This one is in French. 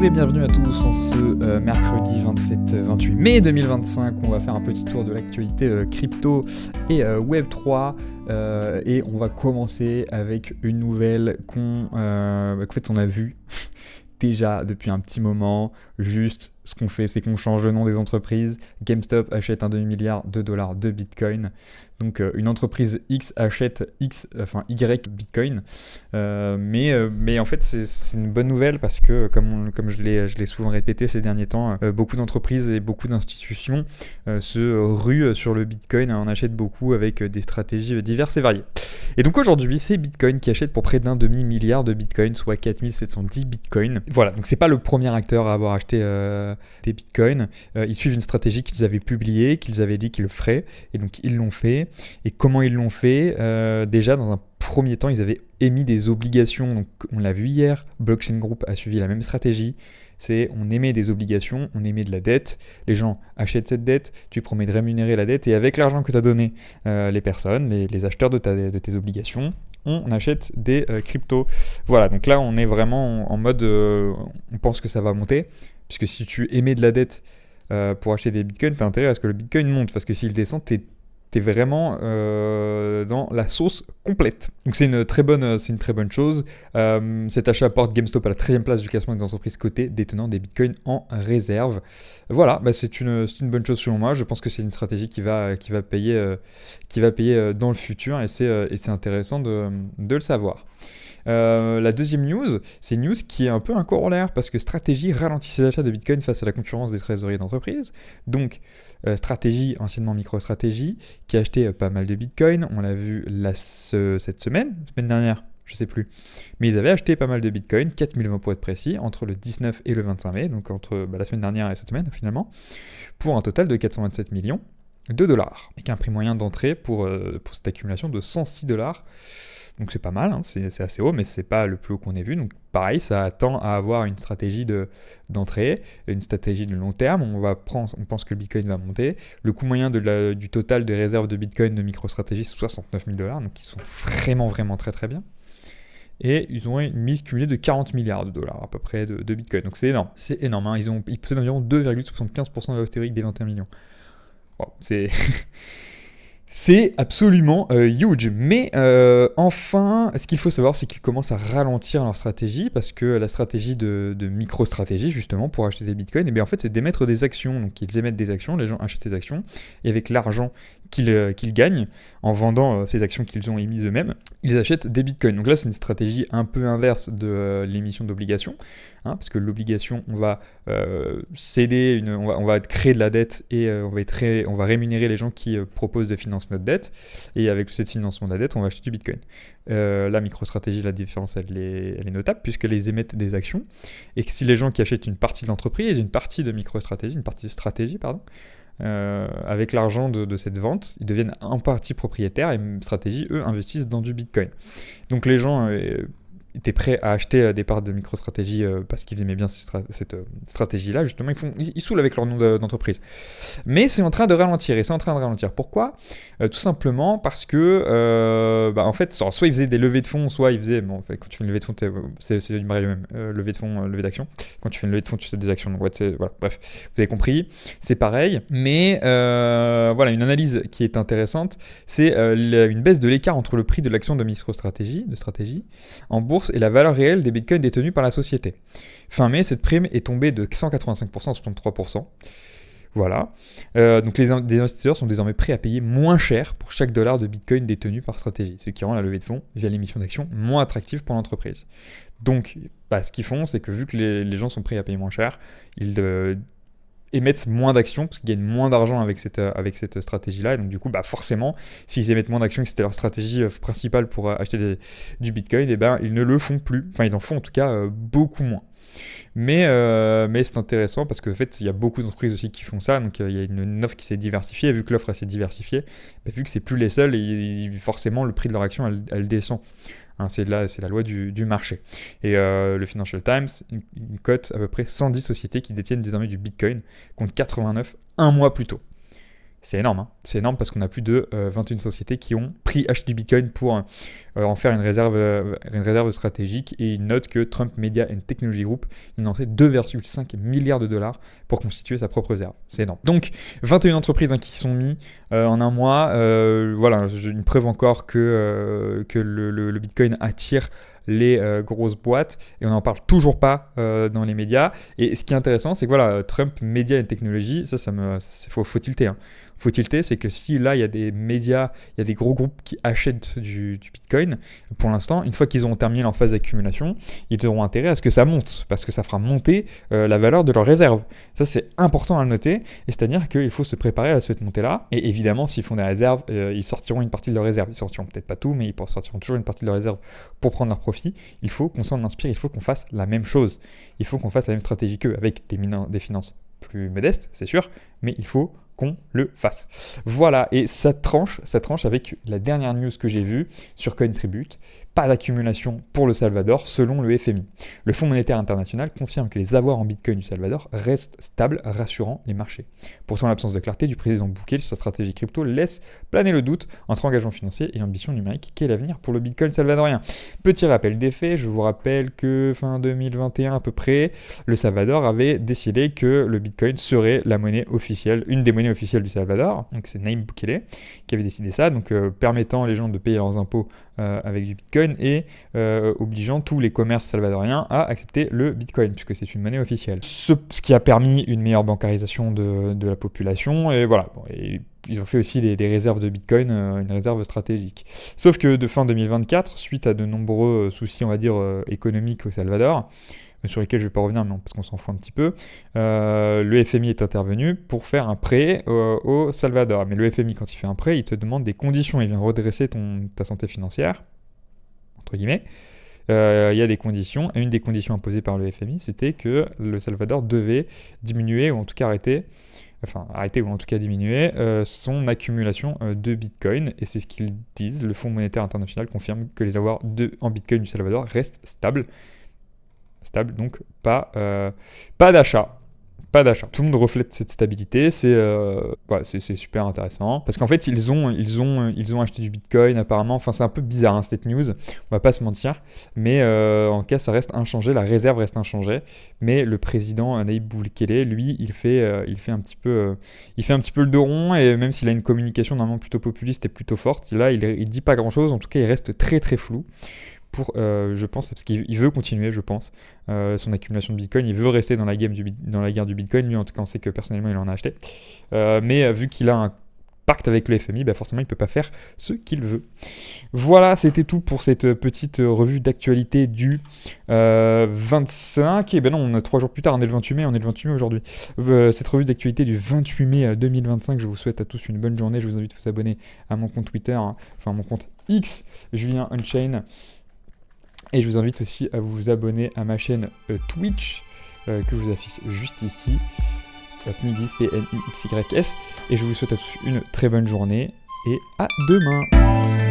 et bienvenue à tous en ce mercredi 27-28 mai 2025. On va faire un petit tour de l'actualité crypto et Web3 et on va commencer avec une nouvelle qu'en fait on a vu déjà depuis un petit moment. Juste ce qu'on fait, c'est qu'on change le nom des entreprises. GameStop achète un demi-milliard de dollars de Bitcoin. Donc une entreprise X achète Y Bitcoin. Mais en fait, c'est une bonne nouvelle parce que, comme je l'ai souvent répété ces derniers temps, beaucoup d'entreprises et beaucoup d'institutions se ruent sur le Bitcoin et en achètent beaucoup avec des stratégies diverses et variées. Et donc aujourd'hui, c'est Bitcoin qui achète pour près d'un demi-milliard de Bitcoin, soit 4710 Bitcoin. Voilà, donc c'est pas le premier acteur à avoir acheté des bitcoins. Ils suivent une stratégie qu'ils avaient publiée, qu'ils avaient dit qu'ils le feraient, et donc ils l'ont fait. Et comment ils l'ont fait déjà, dans un premier temps, ils avaient émis des obligations. Donc on l'a vu hier, Blockchain Group a suivi la même stratégie. C'est on émet des obligations, on émet de la dette, les gens achètent cette dette, tu promets de rémunérer la dette, et avec l'argent que tu as donné, les personnes, les acheteurs de tes obligations, on achète des cryptos. Voilà, donc là on est vraiment en mode, on pense que ça va monter, puisque si tu émets de la dette pour acheter des bitcoins, tu as intérêt à ce que le bitcoin monte, parce que s'il descend, t'es vraiment dans la sauce complète. Donc c'est une très bonne chose. Cet achat porte GameStop à la 13e place du classement des entreprises cotées détenant des bitcoins en réserve. Voilà, c'est une bonne chose selon moi. Je pense que c'est une stratégie qui va payer dans le futur, et c'est intéressant de le savoir. La deuxième news, c'est une news qui est un peu un corollaire parce que Stratégie ralentit ses achats de Bitcoin face à la concurrence des trésoreries d'entreprise. Donc Stratégie, anciennement MicroStrategy, qui a acheté pas mal de Bitcoin. On l'a vu cette semaine dernière, je sais plus. Mais ils avaient acheté pas mal de Bitcoin, 4020 pour être précis, entre le 19 et le 25 mai, donc entre la semaine dernière et cette semaine finalement, pour un total de 427 millions de dollars, avec un prix moyen d'entrée pour cette accumulation de 106 dollars. Donc c'est pas mal, hein, c'est assez haut, mais c'est pas le plus haut qu'on ait vu. Donc pareil, ça attend à avoir une stratégie d'entrée, une stratégie de long terme. On pense que le Bitcoin va monter. Le coût moyen du total des réserves de Bitcoin de MicroStrategy, c'est 69 000 dollars, donc ils sont vraiment, vraiment très très bien. Et ils ont une mise cumulée de 40 milliards de dollars à peu près de Bitcoin. Donc c'est énorme. Hein. Ils possèdent environ 2,75% de la valeur théorique des 21 millions. Bon, c'est absolument huge. Mais enfin, ce qu'il faut savoir, c'est qu'ils commencent à ralentir leur stratégie, parce que la stratégie de MicroStrategy, justement, pour acheter des bitcoins, en fait, c'est d'émettre des actions. Donc, ils émettent des actions, les gens achètent des actions, et avec l'argent qu'ils gagnent, en vendant ces actions qu'ils ont émises eux-mêmes, ils achètent des bitcoins. Donc là, c'est une stratégie un peu inverse de l'émission d'obligations, parce que l'obligation, on va céder, on va créer de la dette, et on va rémunérer les gens qui proposent de financer notre dette, et avec ce financement de la dette, on va acheter du bitcoin. La MicroStrategy, la différence, elle est notable, puisqu'elles émettent des actions, et que si les gens qui achètent une partie de l'entreprise, une partie de MicroStrategy, une partie de stratégie, avec l'argent de cette vente, ils deviennent en partie propriétaires, et Stratégie, eux, investissent dans du bitcoin. Donc les gens étaient prêts à acheter des parts de MicroStrategy parce qu'ils aimaient bien cette stratégie-là. Justement, ils saoulent avec leur nom d'entreprise. Mais c'est en train de ralentir, et c'est en train de ralentir. Pourquoi ? Tout simplement parce que, en fait, soit ils faisaient des levées de fonds, soit ils faisaient... Bon, en fait, quand tu fais une levée de fonds, c'est du pareil même. Levée de fonds, levée d'actions. Quand tu fais une levée de fonds, tu sais des actions. Donc, voilà, bref, vous avez compris. C'est pareil. Mais voilà, une analyse qui est intéressante, c'est une baisse de l'écart entre le prix de l'action de MicroStrategy, en bourse, et la valeur réelle des bitcoins détenus par la société. Fin mai, cette prime est tombée de 185% à 63%. Voilà. Donc les investisseurs sont désormais prêts à payer moins cher pour chaque dollar de bitcoin détenu par stratégie, ce qui rend la levée de fonds via l'émission d'actions moins attractive pour l'entreprise. Donc, ce qu'ils font, c'est que vu que les gens sont prêts à payer moins cher, ils émettent moins d'actions, parce qu'ils gagnent moins d'argent avec cette stratégie-là, et donc du coup, forcément, s'ils émettent moins d'actions, et que c'était leur stratégie principale pour acheter du Bitcoin, ils ne le font plus, enfin ils en font en tout cas beaucoup moins. Mais c'est intéressant parce qu'en fait, il y a beaucoup d'entreprises aussi qui font ça, donc il y a une offre qui s'est diversifiée, et vu que l'offre s'est diversifiée, vu que c'est plus les seuls, forcément le prix de leur action, elle descend. C'est la loi du marché. Et le Financial Times, une cote à peu près 110 sociétés qui détiennent désormais du Bitcoin, contre 89 un mois plus tôt. C'est énorme, hein. C'est énorme parce qu'on a plus de 21 sociétés qui ont acheté du Bitcoin pour en faire une réserve stratégique, et il note que Trump Media and Technology Group a lancé 2,5 milliards de dollars pour constituer sa propre réserve. C'est énorme. Donc 21 entreprises qui sont mises en un mois. Voilà, une preuve encore que le Bitcoin attire les grosses boîtes, et on n'en parle toujours pas dans les médias. Et ce qui est intéressant, c'est que voilà, Trump Media and Technology, faut tilter. Faut tilter, c'est que si là il y a des médias, il y a des gros groupes qui achètent du Bitcoin, pour l'instant, une fois qu'ils auront terminé leur phase d'accumulation, ils auront intérêt à ce que ça monte, parce que ça fera monter la valeur de leurs réserves. Ça, c'est important à le noter, et c'est-à-dire qu'il faut se préparer à cette montée-là. Et évidemment, s'ils font des réserves, ils sortiront une partie de leurs réserves. Ils sortiront peut-être pas tout, mais ils sortiront toujours une partie de leurs réserves pour prendre leur profit. Il faut qu'on s'en inspire, il faut qu'on fasse la même chose. Il faut qu'on fasse la même stratégie qu'eux, avec des finances plus modestes, c'est sûr, mais il faut qu'on le fasse. Voilà, et ça tranche avec la dernière news que j'ai vue sur Cointribute. Pas d'accumulation pour le Salvador selon le FMI. Le Fonds monétaire international confirme que les avoirs en Bitcoin du Salvador restent stables, rassurant les marchés. Pourtant, l'absence de clarté du président Bukele sur sa stratégie crypto laisse planer le doute entre engagement financier et ambition numérique. Quel avenir pour le Bitcoin salvadorien? Petit rappel des faits, je vous rappelle que fin 2021 à peu près, le Salvador avait décidé que le Bitcoin serait la monnaie officielle, une des monnaies officielles du Salvador. Donc c'est Nayib Bukele qui avait décidé ça, donc permettant les gens de payer leurs impôts avec du Bitcoin, et obligeant tous les commerces salvadoriens à accepter le Bitcoin, puisque c'est une monnaie officielle. Ce qui a permis une meilleure bancarisation de la population, et voilà. Bon, et ils ont fait aussi des réserves de Bitcoin, une réserve stratégique. Sauf que de fin 2024, suite à de nombreux soucis, on va dire, économiques au Salvador, sur lesquels je ne vais pas revenir, mais parce qu'on s'en fout un petit peu, le FMI est intervenu pour faire un prêt au Salvador. Mais le FMI, quand il fait un prêt, il te demande des conditions, il vient redresser ta santé financière, entre guillemets. Il y a des conditions, et une des conditions imposées par le FMI, c'était que le Salvador devait diminuer, ou en tout cas arrêter ou en tout cas diminuer son accumulation de Bitcoin, et c'est ce qu'ils disent. Le Fonds monétaire international confirme que les avoirs en Bitcoin du Salvador restent stables, donc pas d'achat. Pas d'achat. Tout le monde reflète cette stabilité, c'est super intéressant, parce qu'en fait ils ont acheté du Bitcoin apparemment. Enfin, c'est un peu bizarre cette news, on va pas se mentir, mais en cas ça reste inchangé, la réserve reste inchangée, mais le président Nayib Bukele, lui, il fait un petit peu le dos rond, et même s'il a une communication normalement plutôt populiste et plutôt forte, là il dit pas grand chose. En tout cas, il reste très très flou. Je pense, parce qu'il veut continuer, je pense, son accumulation de Bitcoin. Il veut rester dans la guerre du Bitcoin. Lui, en tout cas, on sait que personnellement, il en a acheté. Mais vu qu'il a un pacte avec le FMI, forcément, il ne peut pas faire ce qu'il veut. Voilà, c'était tout pour cette petite revue d'actualité du 25. Et non, on a 3 jours plus tard, on est le 28 mai, aujourd'hui. Cette revue d'actualité du 28 mai 2025, je vous souhaite à tous une bonne journée. Je vous invite à vous abonner à mon compte Twitter, mon compte X, Julien Unchained. Et je vous invite aussi à vous abonner à ma chaîne Twitch, que je vous affiche juste ici, Pnixys, Pnixys. Et je vous souhaite à tous une très bonne journée, et à demain.